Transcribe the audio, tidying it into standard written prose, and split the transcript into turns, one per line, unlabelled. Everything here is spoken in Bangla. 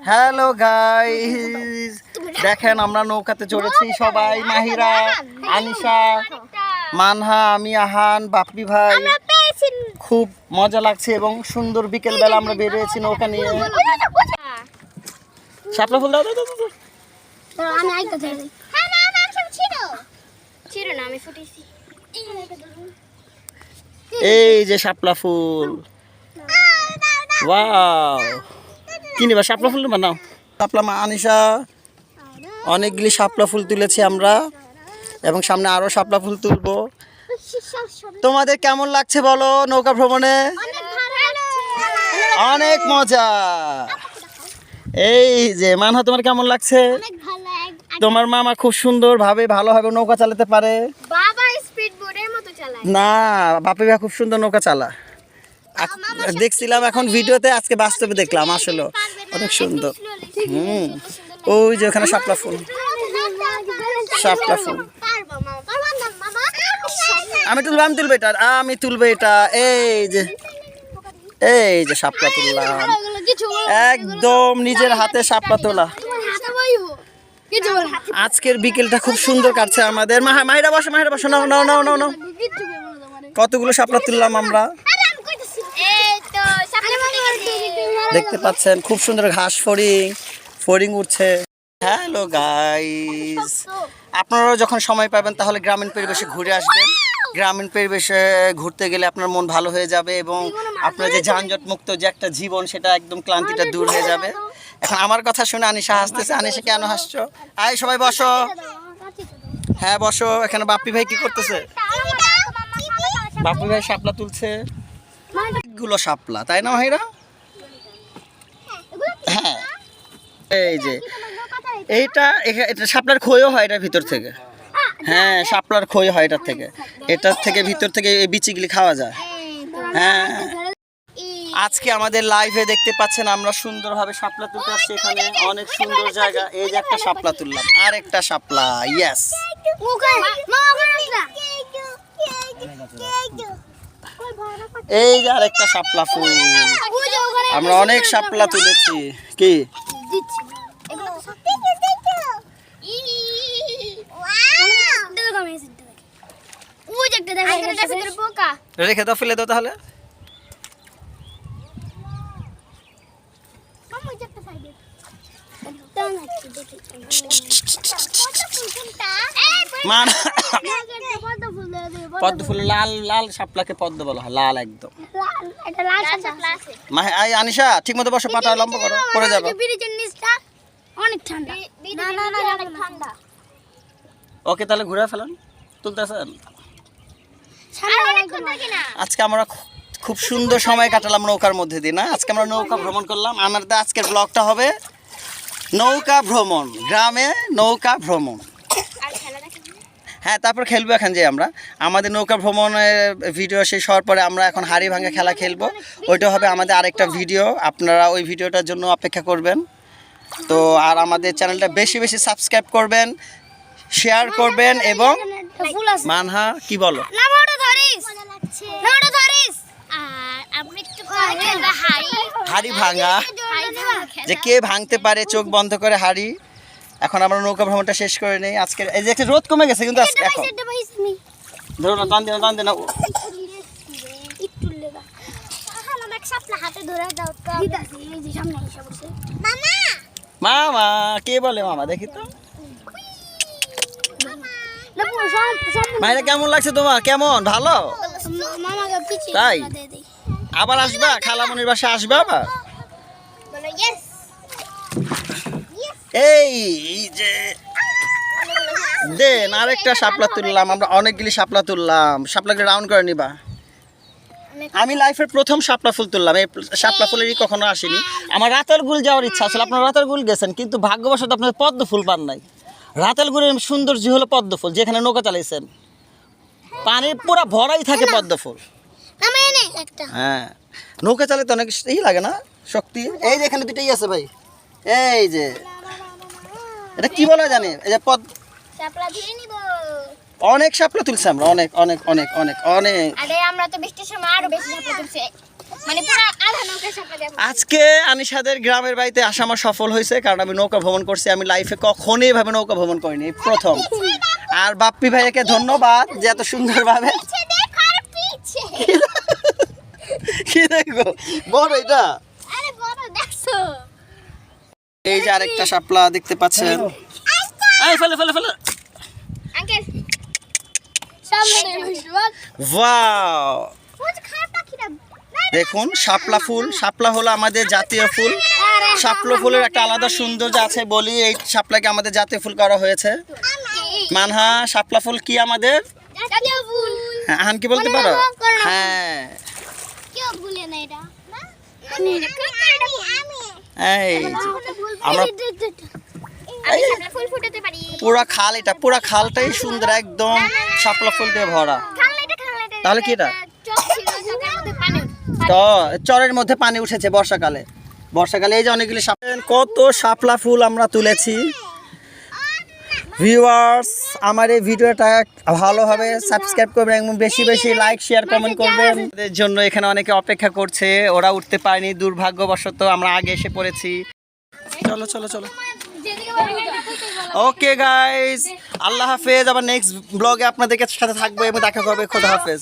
হ্যালো গাইস, দেখেন আমরা নৌকাতে চড়েছি সবাই, মাহিরা, আনিশা, মানহা, আমি, আহান, বাপ্পি ভাই। খুব মজা লাগছে এবং সুন্দর বিকেল বেলা আমরা বের হয়েছি নৌকা নিয়ে। শাপলা ফুল দাও, এই যে শাপলা ফুল। ওয়াও, কি নিবা? শাপলা ফুল বানাও। শাপলা মা আনিশা অনেকগুলি শাপলা ফুল তুলেছি আমরা এবং সামনে আরো শাপলা ফুল তুলবো। তোমাদের কেমন লাগছে বলো নৌকা ভ্রমণে? অনেক মজা। এই যে মানহা, তোমার কেমন লাগছে? তোমার মামা খুব সুন্দর ভাবে ভালোভাবে নৌকা চালাতে পারে। না, বাপি ভাই খুব সুন্দর নৌকা চালা দেখছিলাম এখন ভিডিওতে, আজকে বাস্তবে দেখলাম, আসলে অনেক সুন্দর। ওই যে ওখানে শাপলা ফুল, শাপলা ফুল। আমি তুলবো এটা, আমি তুলবো এটা। এই যে শাপলা তুললাম, একদম নিজের হাতে শাপলা তোলা। আজকের বিকেলটা খুব সুন্দর কাটছে আমাদের। মাহিরা বসো, মাহিরা বসো, নাও নাও নাও নাও নাও। কতগুলো শাপলা তুললাম আমরা, দেখতে পাচ্ছেন খুব সুন্দর ঘাস ফড়িং উঠছে। হ্যালো গাইস, আপনারাও যখন সময় পাবেন তাহলে গ্রামীণ পরিবেশে ঘুরে আসবেন। গ্রামীণ পরিবেশে ঘুরতে গেলে আপনার মন ভালো হয়ে যাবে এবং আপনার যে যানজট মুক্ত যে একটা জীবন, সেটা একদম ক্লান্তিটা দূর হয়ে যাবে। এখন আমার কথা শুনে আনিশা হাসতেছে। আনিশা কেন হাসছো? আয় সবাই বসো। হ্যাঁ বসো। এখানে বাপ্পি ভাই কি করতেছে? বাপ্পি ভাই শাপলা তুলছে, অনেকগুলো শাপলা, তাই না ভাইরা? হ্যাঁ, এই যে এটা শাপলার খইও হয় এটার ভিতর থেকে। হ্যাঁ, শাপলার খই হয় এটার থেকে ভিতর থেকে এই বিচিগুলি খাওয়া যায়। হ্যাঁ, আজকে আমাদের লাইভে দেখতে পাচ্ছেন আমরা সুন্দরভাবে শাপলা তুলতে আসছি। এখানে অনেক সুন্দর জায়গা। এই যে একটা শাপলা তুললাম, আর একটা শাপলা। ইয়েস, এই যে আরেকটা শাপলা ফুল। আমরা অনেক শাপলা তুলেছি। কি রেখে দাও, ফেলে দাও তাহলে। পদ্ম ফুল, লাল লাল শাপলাকে পদ্ম বলা হয়, লাল একদম। আনিশা ঠিক মতো বসো, পাটা লম্বা করো, পড়ে যাবে। ওকে তাহলে ঘুরে ফেলান, তুলতেছেন। আজকে আমরা খুব সুন্দর সময় কাটালাম নৌকার মধ্যে দিয়ে। না, আজকে আমরা নৌকা ভ্রমণ করলাম। আমাদের আজকের ব্লগটা হবে নৌকা ভ্রমণ, গ্রামে নৌকা ভ্রমণ। হ্যাঁ, তারপর খেলবো এখন যে আমরা আমাদের নৌকা ভ্রমণের ভিডিও শেষ হওয়ার পরে আমরা এখন হাড়ি ভাঙা খেলা খেলবো। ওইটা হবে আমাদের আরেকটা ভিডিও, আপনারা ওই ভিডিওটার জন্য অপেক্ষা করবেন। তো আর আমাদের চ্যানেলটা বেশি বেশি সাবস্ক্রাইব করবেন, শেয়ার করবেন এবং মানহা কি বলো? হাড়ি ভাঙা, যে কে ভাঙতে পারে চোখ বন্ধ করে হাড়ি। এখন আমরা নৌকা ভ্রমণটা শেষ করে নেই আজকে। এই যে একটা রোদ কমে গেছে কিন্তু এখন ধরো না, টান দিন না। মামা কে বলে? মামা দেখি তো। মায়েরা কেমন লাগছে তোমার? কেমন? ভালো? তাই আবার আসবা? খালামনির বাসায় আসবা আবার? এই যে দেন আরেকটা শাপলা তুললাম আমরা, অনেকগুলি শাপলা তুললাম। শাপলাকে রাউন্ড করে নিবা। আমি লাইফের প্রথম শাপলা ফুল তুললাম। এই শাপলা ফুলেরই কখনো আসেনি। আমার রাতারগুল যাওয়ার ইচ্ছা ছিল। আপনারা রাতারগুল গেছেন কিন্তু ভাগ্যবশত আপনাদের পদ্ম ফুল পান নাই। রাতারগুলের সৌন্দর্য হলো পদ্ম ফুল, যেখানে নৌকা চালাইছেন পানির পুরা ভরাই থাকে পদ্ম ফুল। হ্যাঁ, নৌকা চালাতে অনেক লাগে না, শক্তি। এই যে এখানে দুটোই আছে ভাই, এই যে এটা কি বলা জানে, এই যে অনেক শাপলা তুলছি আমরা, অনেক অনেক অনেক অনেক অনেক।
আরে আমরা তো বৃষ্টির সময় আরো বেশি শাপলা তুলছি। মানে পুরো আধা নৌকা শাপলা দিয়ে
আজকে আনিশাদের গ্রামের বাড়িতে আসা আমার সফল হয়েছে, কারণ আমি নৌকা ভ্রমণ করছি। আমি লাইফে কখনোই এভাবে নৌকা ভ্রমণ করিনি, এই প্রথম। আর বাপ্পি ভাইয়াকে ধন্যবাদ যে এত সুন্দরভাবে
পিছে দেখো আর পিছে
কি দেখবো বড় এটা।
আরে বড় দেখছো
এই যে আরেকটা শাপলা দেখতে পাচ্ছেন। এই ফেলে ফেলে ফেলে।
আঙ্কেল সামনে বসবা
ওয়াও,
ওই যে খারাপ পাখিরা
দেখুন শাপলা ফুল। শাপলা হলো আমাদের জাতীয় ফুল। শাপলা ফুলের একটা আলাদা সৌন্দর্য আছে বলি এই শাপলাকে আমাদের জাতীয় ফুল করা হয়েছে। মানহা, শাপলা ফুল কি আমাদের?
জাতীয় ফুল
হ্যাঁ, আহান কি বলতে পারো? হ্যাঁ,
কেউ ভুলে না এটা না মানে আমি
এই আমরা
আমি শাপলা ফুল ফুটাতে পারি
পুরা খাল, এটা পুরা খালটাই সুন্দর, একদম শাপলা ফুল দিয়ে ভরা।
খালটা
তাহলে কি এটা?
চোখ ছিল চোখের মধ্যে পানি
তো চরের মধ্যে পানি উঠেছে বর্ষাকালে। বর্ষাকালে এই যে অনেকগুলি কত শাপলা ফুল আমরা তুলেছি। ভিউয়ার্স, আমার এই ভিডিওটা ভালোভাবে সাবস্ক্রাইব করবেন এবং বেশি বেশি লাইক শেয়ার কমেন্ট করবেন। ওদের জন্য এখানে অনেকে অপেক্ষা করছে, ওরা উঠতে পারেনি দুর্ভাগ্যবশত, আমরা আগে এসে পড়েছি। চলো চলো চলো।
যেদিকে বলবো
ওকে গাইস, আল্লাহ হাফেজ। আবার নেক্সট ব্লগে আপনাদের সাথে থাকবো এবং দেখা হবে। খোদা হাফেজ।